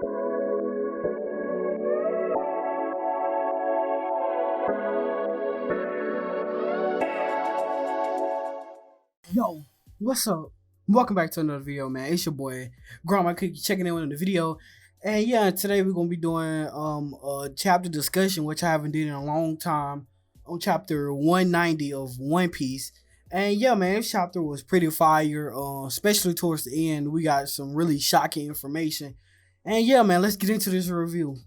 Yo, what's up? Welcome back to another video, man. It's your boy Grandma Cookie checking in with the video. And yeah, today we're gonna be doing a chapter discussion, which I haven't did in a long time, on chapter 190 of One Piece. And yeah, man, this chapter was pretty fire, especially towards the end. We got some really shocking information. And yeah, man, let's get into this review.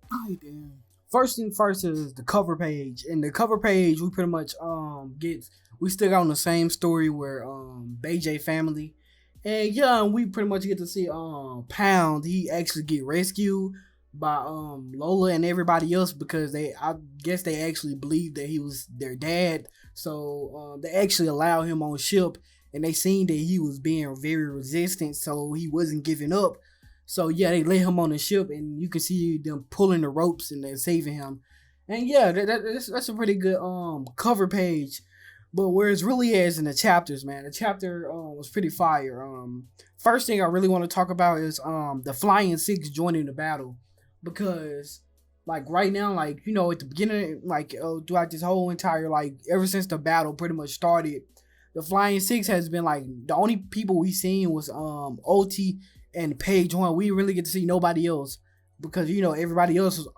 Alright then. First thing first is the cover page. And the cover page we pretty much get we still got on the same story where BJ family. And yeah, we pretty much get to see Pound, he actually get rescued by Lola and everybody else because I guess they actually believed that he was their dad. So they actually allowed him on ship, and they seen that he was being very resistant, so he wasn't giving up. So yeah, they lay him on the ship, and you can see them pulling the ropes and then saving him. And yeah, that's a pretty good cover page. But where it's really is in the chapters, man. The chapter was pretty fire. First thing I really want to talk about is the Flying Six joining the battle, because like right now, like at the beginning, like throughout this whole entire ever since the battle pretty much started, the Flying Six has been like the only people we seen was OT and Page One. We didn't really get to see nobody else because everybody else was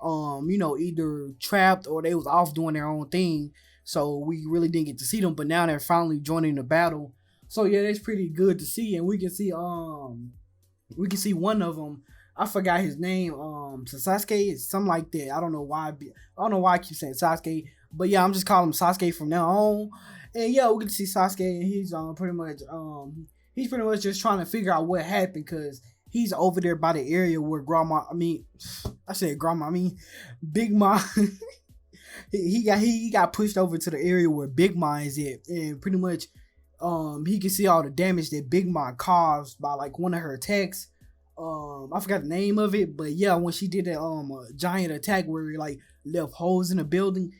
either trapped or they was off doing their own thing. So we really didn't get to see them, but now they're finally joining the battle. So yeah, that's pretty good to see, and we can see one of them. I forgot his name. Sasuke, something like that. I don't know why. I don't know why I keep saying Sasuke, but yeah, I'm just calling him Sasuke from now on. And yeah, we can see Sasuke, and he's pretty much just trying to figure out what happened because he's over there by the area where Big Mom. he got pushed over to the area where Big Mom is at, and pretty much he can see all the damage that Big Mom caused by like one of her attacks. I forgot the name of it, but yeah, when she did that giant attack where he like left holes in the building,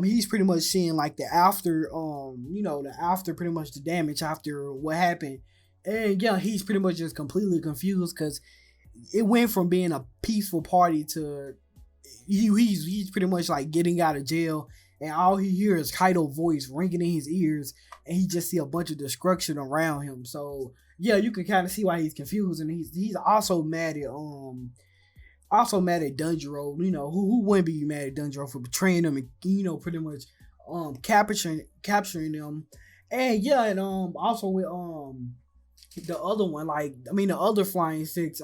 he's pretty much seeing like the after the after pretty much the damage after what happened. And yeah, he's pretty much just completely confused because it went from being a peaceful party to he's pretty much like getting out of jail, and all he hears is Kaido's voice ringing in his ears, and he just see a bunch of destruction around him. So yeah, you can kind of see why he's confused, and he's also mad at Dunjiro. Who wouldn't be mad at Dunjiro for betraying them and pretty much capturing them. And yeah, and also with the other one, the other Flying Six,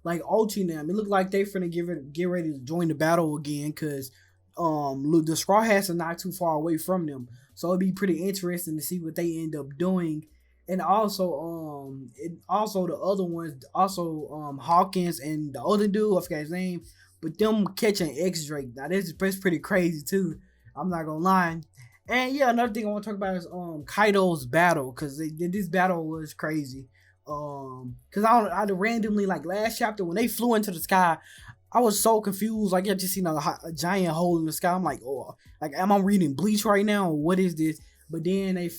like Ulti and them, it looked like they finna get ready to join the battle again because the Straw Hats are not too far away from them, so it'd be pretty interesting to see what they end up doing. And also the other ones, also Hawkins and the other dude, I forgot his name, but them catching X Drake, now that's pretty crazy too, I'm not gonna lie. And yeah, another thing I want to talk about is Kaido's battle, because this battle was crazy. Because I randomly, like last chapter when they flew into the sky, I was so confused. Like I just seen a giant hole in the sky. I'm like, oh, like am I reading Bleach right now, or what is this? But then they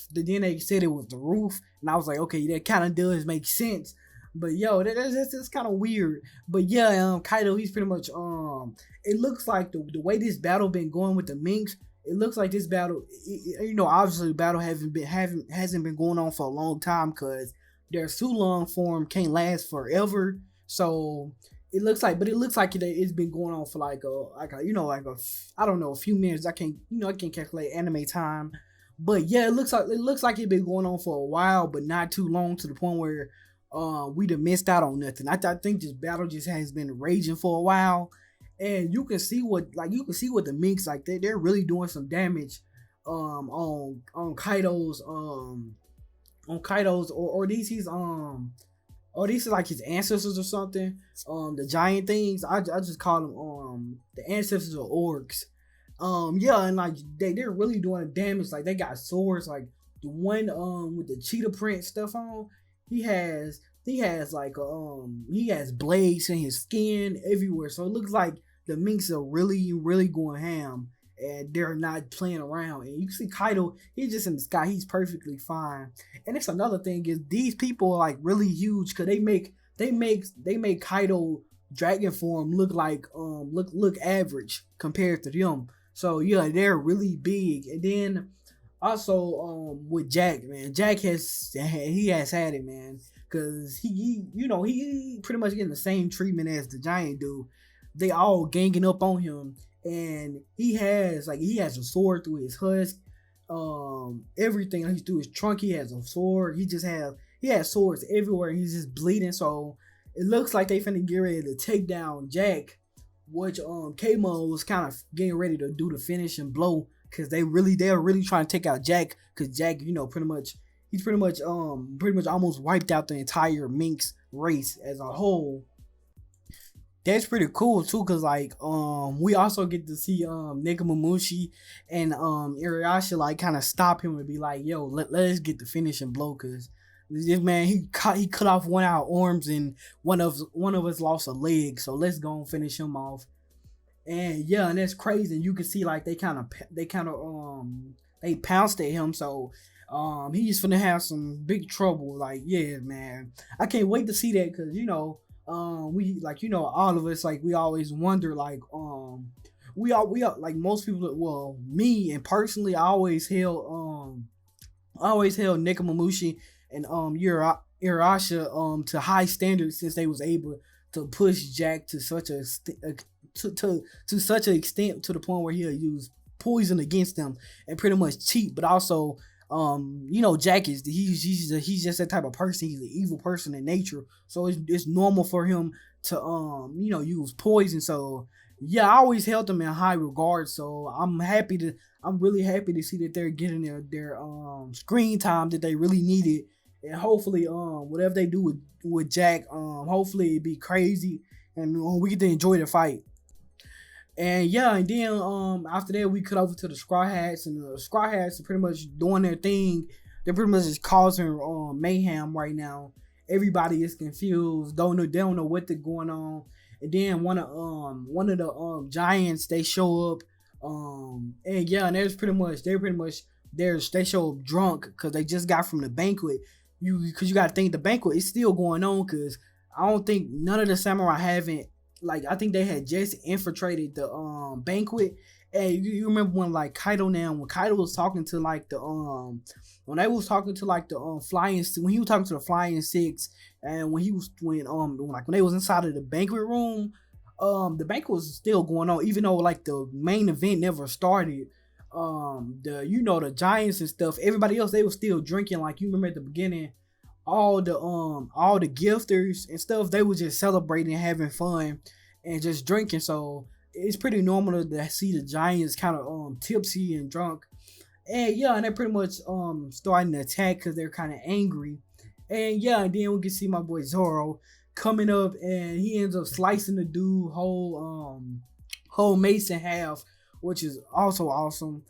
said it was the roof, and I was like, okay, that kind of does make sense. But yo, that's kind of weird. But yeah, Kaido, he's pretty much it looks like the way this battle been going with the minks. It looks like this battle, obviously the battle hasn't been going on for a long time because their Sulong form can't last forever. So it looks like it's been going on for I don't know, a few minutes. I can't calculate anime time, but yeah, it looks like it's been going on for a while, but not too long to the point where we'd have missed out on nothing. I think this battle just has been raging for a while. And you can see what the minks, like they're really doing some damage on Kaido's or these are like his ancestors or something, the giant things. I just call them the ancestors of orcs. Yeah, and like they're really doing damage. Like they got swords, like the one with the cheetah print stuff on, he has he has blades in his skin everywhere. So it looks like the minks are really, really going ham, and they're not playing around. And you can see Kaido, he's just in the sky. He's perfectly fine. And it's another thing is these people are like really huge because they make Kaido dragon form look like look average compared to them. So yeah, they're really big. And then also with Jack, man, Jack has had it, man, because he pretty much getting the same treatment as the giant do. They all ganging up on him, and he has a sword through his husk, everything. He's through his trunk. He has a sword. He has swords everywhere. He's just bleeding. So it looks like they finna get ready to take down Jack, which K-Mo was kind of getting ready to do the finishing blow, because they're really trying to take out Jack, because Jack, he's pretty much almost wiped out the entire Minx race as a whole. That's pretty cool too, cause like we also get to see Nekomamushi and Inuyasha like kind of stop him and be like, yo, let's get the finishing blow, cause this man, he cut off one of our arms and one of us lost a leg, so let's go and finish him off. And yeah, and that's crazy. And you can see like they pounced at him, so he's finna have some big trouble. Like, yeah, man, I can't wait to see that, because we, like, all of us, like, we always wonder, like, we all like most people, well, me and personally, I always held Nekomamushi and Irasha to high standards, since they was able to push Jack to such a to such an extent, to the point where he'll use poison against them and pretty much cheat. But also, Jack he's just that type of person. He's an evil person in nature, so it's normal for him to use poison. So yeah, I always held them in high regard. So I'm really happy to see that they're getting their screen time that they really needed. And hopefully whatever they do with Jack, hopefully it be crazy, and we get to enjoy the fight. And yeah, and then after that we cut over to the Straw Hats, and the Straw Hats are pretty much doing their thing. They're pretty much just causing mayhem right now. Everybody is confused, they don't know what they're going on. And then one of the giants, they show up, and yeah, and they show up drunk, because they just got from the banquet. Because you gotta think the banquet is still going on, because I don't think none of the samurai haven't, like, I think they had just infiltrated the banquet. And you remember when, like, when Kaido was talking to like the when they was talking to like the flying, when he was talking to the flying six, and when they was inside of the banquet room, the banquet was still going on, even though like the main event never started. The giants and stuff, everybody else, they were still drinking. Like, you remember at the beginning, all the gifters and stuff, they were just celebrating, having fun, and just drinking. So it's pretty normal to see the giants kind of tipsy and drunk. And yeah, and they're pretty much starting to attack, because they're kind of angry. And yeah, and then we can see my boy Zoro coming up, and he ends up slicing the dude whole mace in half, which is also awesome.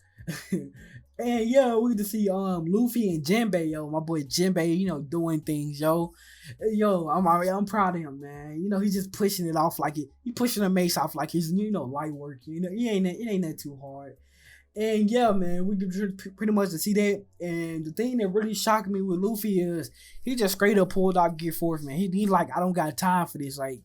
And yeah, we get to see Luffy and Jinbei, my boy Jinbei, doing things, I'm proud of him, man. He's just pushing it off like he pushing the mace off like he's light work. It ain't that too hard. And yeah, man, we could pretty much to see that. And the thing that really shocked me with Luffy is he just straight up pulled off Gear Force, man. He like, I don't got time for this. Like,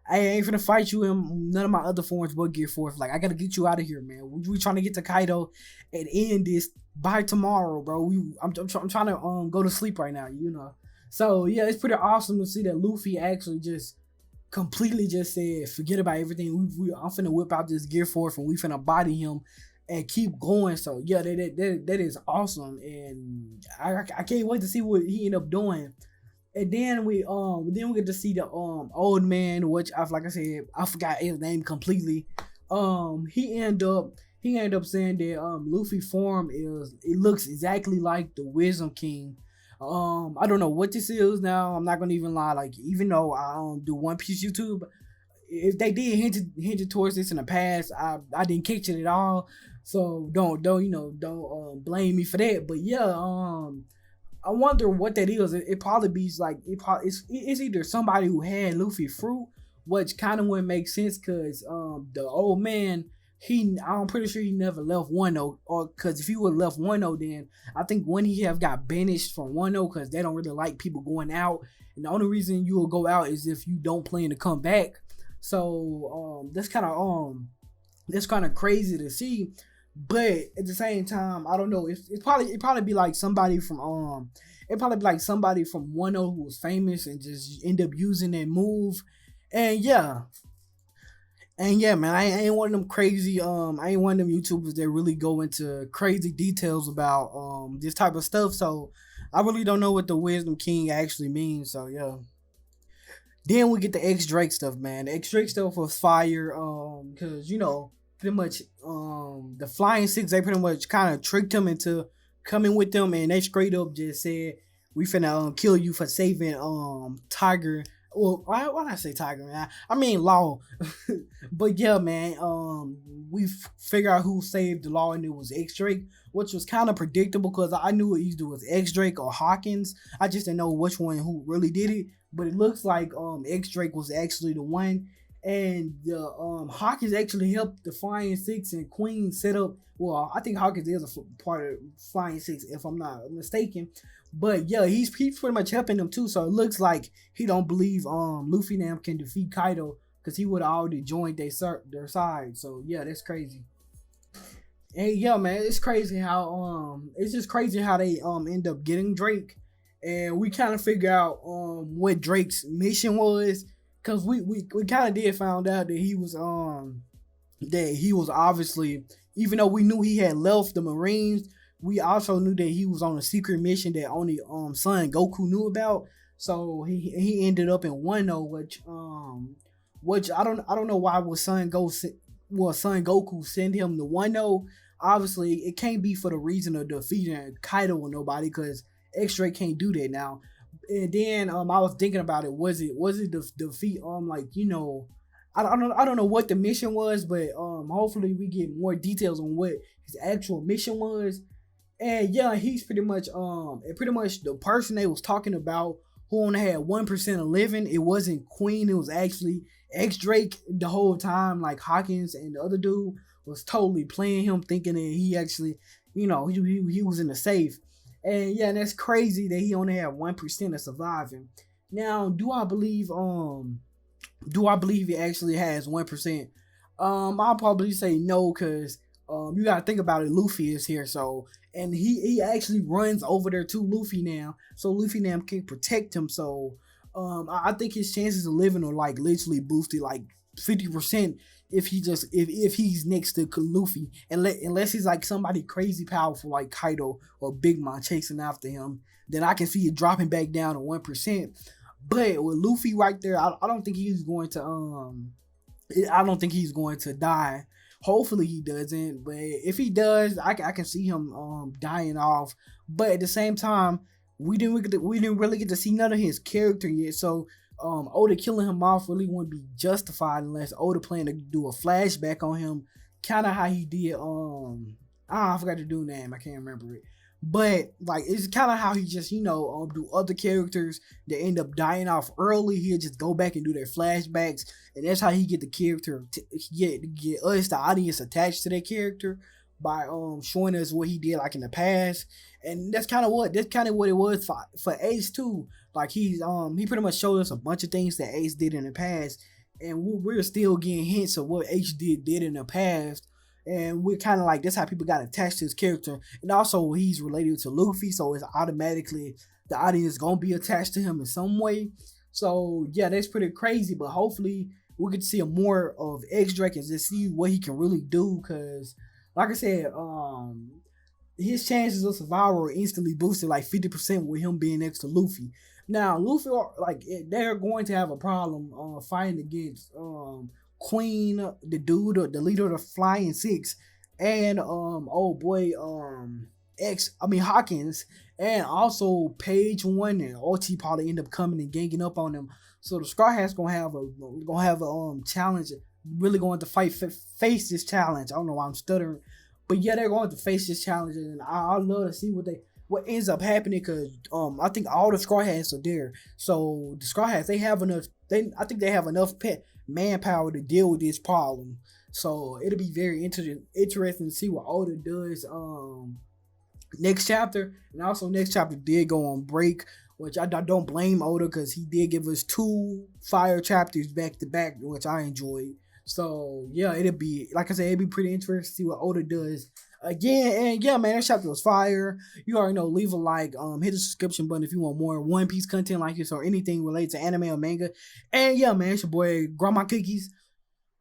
I ain't finna fight you in none of my other forms but Gear Force. Like, I gotta get you out of here, man. We trying to get to Kaido and end this by tomorrow, bro. I'm trying to go to sleep right now, So yeah, it's pretty awesome to see that Luffy actually just completely just said, forget about everything. I'm finna whip out this Gear Force, and we finna body him and keep going. So yeah, that is awesome, and I can't wait to see what he end up doing. And then we get to see the old man, which like I said, I forgot his name completely. He ended up saying that Luffy form looks exactly like the Wisdom King. I don't know what this is now. I'm not gonna even lie. Like, even though I do One Piece YouTube, if they did hinted towards this in the past, I didn't catch it at all. So don't blame me for that. But yeah, I wonder what that is. It probably be like it's either somebody who had Luffy fruit, which kind of wouldn't make sense, because the old man, I'm pretty sure he never left Wano, or because if he would have left Wano, then I think when he have got banished from Wano, because they don't really like people going out, and the only reason you will go out is if you don't plan to come back. So that's kind of crazy to see. But at the same time, I don't know. It probably be like somebody from it probably be like somebody from 1-0 who was famous and just end up using that move. And yeah, man, I ain't one of them crazy I ain't one of them YouTubers that really go into crazy details about this type of stuff. So I really don't know what the Wisdom King actually means. So yeah. Then we get the X Drake stuff, man. The X Drake stuff was fire. Cause pretty much the Flying Six, they pretty much kind of tricked him into coming with them, and they straight up just said, "We finna kill you for saving Tiger." Well, why did I say Tiger, man? I mean Law. But yeah, man. We figure out who saved the Law, and it was X Drake, which was kind of predictable because I knew it either was X Drake or Hawkins. I just didn't know which one who really did it. But it looks like X Drake was actually the one, and Hawkins actually helped the Flying Six and Queen set up. Well, I think Hawkins is a part of Flying Six, if I'm not mistaken. But yeah, he's pretty much helping them too. So it looks like he don't believe Luffy now can defeat Kaido because he would have already joined their side. So yeah, that's crazy. Hey, yeah, man, it's crazy how it's just crazy how they end up getting Drake, and we kind of figure out what Drake's mission was, cause we kind of did found out that he was obviously, even though we knew he had left the Marines, we also knew that he was on a secret mission that only Son Goku knew about. So he ended up in Wano, which I don't know why would Son Goku send him to Wano. Obviously, it can't be for the reason of defeating Kaido or nobody, because X-Ray can't do that now. And then I was thinking about it. Was it the defeat I don't know what the mission was, but hopefully we get more details on what his actual mission was. And yeah, he's pretty much the person they was talking about who only had 1% of living. It wasn't Queen, it was actually X Drake the whole time. Like Hawkins and the other dude was totally playing him, thinking that he actually, he was in the safe. And yeah, and that's crazy that he only had 1% of surviving. Now, do I believe he actually has 1%? I'll probably say no, because you gotta think about it. Luffy is here, so, and he actually runs over there to Luffy now, so Luffy now can protect him. So I think his chances of living are like literally boosted like 50% if he's next to Luffy, unless he's like somebody crazy powerful like Kaido or Big Mom chasing after him, then I can see it dropping back down to 1%. But with Luffy right there, I don't think he's going to die. Hopefully he doesn't, but if he does, I can see him dying off. But at the same time, we didn't really get to see none of his character yet. So Oda killing him off really wouldn't be justified unless Oda planned to do a flashback on him, kind of how he did I forgot the dude's name, I can't remember it. But like, it's kind of how he just do other characters that end up dying off early. He'll just go back and do their flashbacks, and that's how he get the character get us, the audience, attached to that character by showing us what he did like in the past. And that's kind of what it was for Ace too. Like he pretty much showed us a bunch of things that Ace did in the past, and we're still getting hints of what Ace did in the past. And we're kind of like, that's how people got attached to his character. And also he's related to Luffy, so it's automatically the audience gonna be attached to him in some way. So yeah, that's pretty crazy. But hopefully we get to see more of X Drake and just see what he can really do, because like I said, his chances of survival are instantly boosted like 50% with him being next to Luffy. Now Luffy, like, they're going to have a problem fighting against Queen, the dude, or the leader of the Flying Six, and Hawkins, and also Page One and OT probably end up coming and ganging up on them. So the Straw Hats gonna have a challenge, really going to face this challenge. I don't know why I'm stuttering, but yeah, they're going to face this challenge, and I'd love to see what ends up happening, because I think all the Straw Hats are there. So the Straw Hats, they have enough. I think they have enough manpower to deal with this problem. So it'll be very interesting to see what Oda does next chapter. And also next chapter did go on break, which I don't blame Oda because he did give us 2 fire chapters back to back, which I enjoyed. So yeah, it'd be, like I said, it'd be pretty interesting to see what Oda does again. And yeah, man, that chapter was fire. You already know, leave a like, hit the subscription button if you want more One Piece content like this or anything related to anime or manga. And yeah, man, it's your boy Grandma Cookies.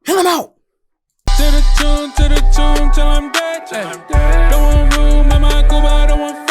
Hell, I'm out. To the tune, till I'm dead. Don't want room, mama, go by, don't want